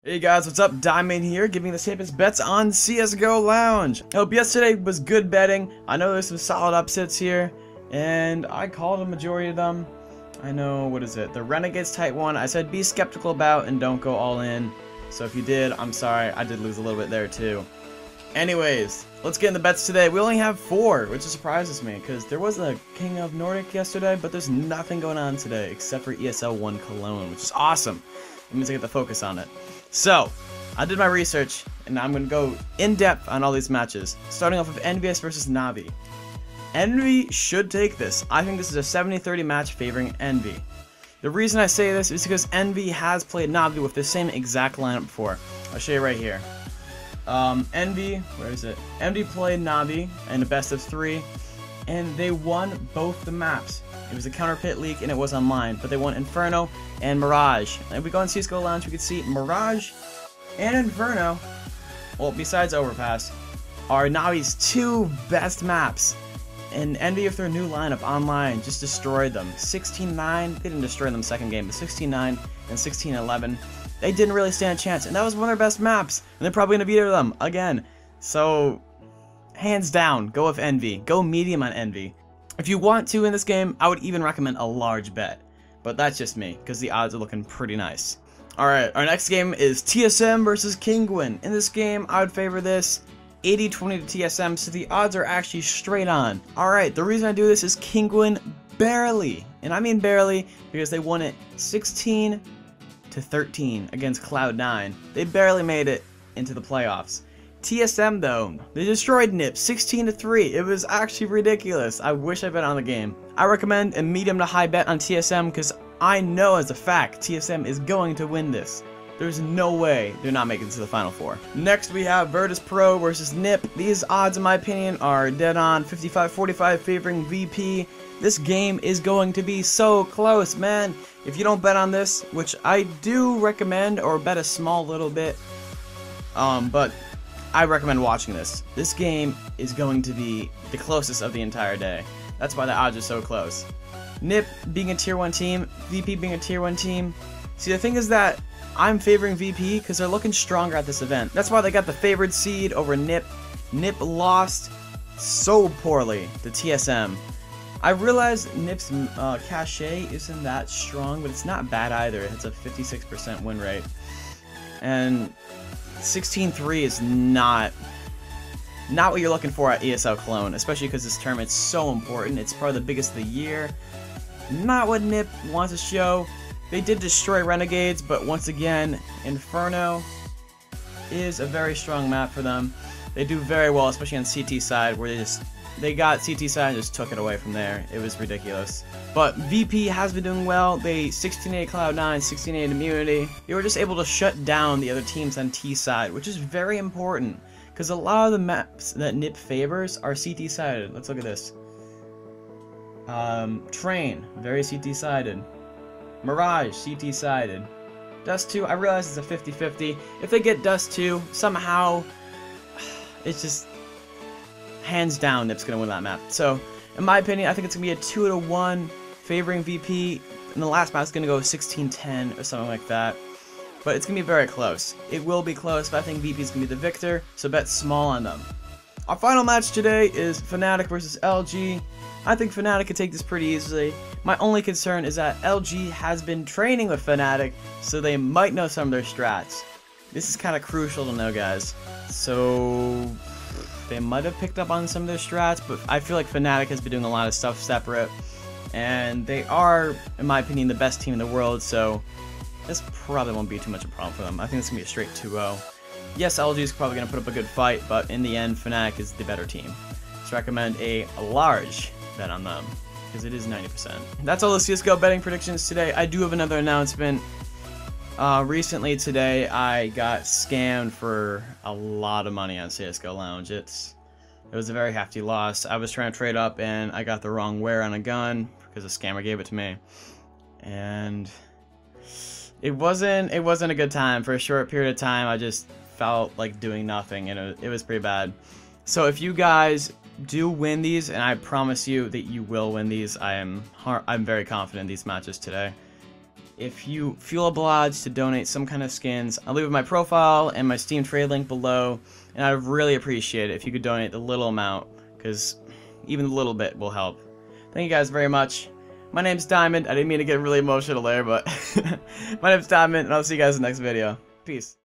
Hey guys, what's up? Diamond here, giving the safest bets on CSGO Lounge. I hope yesterday was good betting. I know there's some solid upsets here, and I called a majority of them. I know, what is it? The Renegades type one, I said be skeptical about and don't go all in. So if you did, I'm sorry, I did lose a little bit there too. Anyways, let's get in the bets today. We only have 4, which surprises me, because there was a King of Nordic yesterday, but there's nothing going on today except for ESL 1 Cologne, which is awesome. It means I get to focus on it. So, I did my research, and I'm going to go in-depth on all these matches, starting off with EnvyUs versus Navi. Envy should take this. I think this is a 70-30 match favoring Envy. The reason I say this is because Envy has played Navi with the same exact lineup before. I'll show you right here. Envy, where is it? Envy played Navi in a best of 3, and they won both the maps. It was a counter pit league and it was online, but they won Inferno and Mirage. And if we go on CSGO Lounge, we can see Mirage and Inferno, well, besides Overpass, are Navi's 2 best maps. And Envy, with their new lineup online, just destroyed them. 16-9, they didn't destroy them second game, but 16-9 and 16-11. They didn't really stand a chance, and that was one of their best maps, and they're probably going to beat them again. So, hands down, go with Envy. Go medium on Envy. If you want to in this game, I would even recommend a large bet. But that's just me, because the odds are looking pretty nice. Alright, our next game is TSM versus Kinguin. In this game, I would favor this 80-20 to TSM, so the odds are actually straight on. Alright, the reason I do this is Kinguin barely, and I mean barely, because they won it 16-13 against Cloud9. They barely made it into the playoffs. TSM though, they destroyed NiP 16-3. It was actually ridiculous. I wish I bet on the game. I recommend a medium to high bet on TSM because I know as a fact TSM is going to win this. There's no way they're not making it to the Final 4. Next we have Virtus Pro versus NiP. These odds in my opinion are dead on, 55-45 favoring VP. This game is going to be so close, man. If you don't bet on this, which I do recommend, or bet a small little bit, but I recommend watching this. This game is going to be the closest of the entire day. That's why the odds are so close. NiP being a tier 1 team, VP being a tier 1 team. See, the thing is that I'm favoring VP because they're looking stronger at this event. That's why they got the favored seed over NiP. NiP lost so poorly to TSM. I realize NiP's cachet isn't that strong, but it's not bad either. It's a 56% win rate. And 16-3 is not what you're looking for at ESL Cologne, especially because this tournament's so important. It's probably the biggest of the year. Not what NiP wants to show. They did destroy Renegades, but once again, Inferno is a very strong map for them. They do very well, especially on CT side, where they got CT side and just took it away from there. It was ridiculous. But VP has been doing well. They 16-8 Cloud9, 16-8 Immunity. They were just able to shut down the other teams on T side, which is very important because a lot of the maps that NiP favors are CT sided. Let's look at this. Train, very CT sided. Mirage, CT sided. Dust 2, I realize it's a 50-50. If they get Dust 2, somehow it's just hands down NiP's going to win that map. So, in my opinion, I think it's going to be a 2-1 favoring VP, and the last map is going to go 16-10 or something like that. But it's going to be very close. It will be close, but I think VP is going to be the victor, so bet small on them. Our final match today is Fnatic versus LG. I think Fnatic could take this pretty easily. My only concern is that LG has been training with Fnatic, so they might know some of their strats. This is kind of crucial to know, guys. So they might have picked up on some of their strats, but I feel like Fnatic has been doing a lot of stuff separate. And they are, in my opinion, the best team in the world, so this probably won't be too much of a problem for them. I think it's going to be a straight 2-0. Yes, LG is probably going to put up a good fight, but in the end, Fnatic is the better team. So I recommend a large bet on them, because it is 90%. That's all the CSGO betting predictions today. I do have another announcement. Recently today, I got scammed for a lot of money on CSGO Lounge. It was a very hefty loss. I was trying to trade up, and I got the wrong wear on a gun, because a scammer gave it to me. And it wasn't a good time. For a short period of time, I just felt like doing nothing, and it was pretty bad. So if you guys do win these, and I promise you that you will win these, I'm very confident in these matches today. if you feel obliged to donate some kind of skins, I'll leave my profile and my Steam trade link below, and I'd really appreciate it if you could donate the little amount, because even a little bit will help. Thank you guys very much. My name's Diamond. I didn't mean to get really emotional there, but my name's Diamond, and I'll see you guys in the next video. Peace.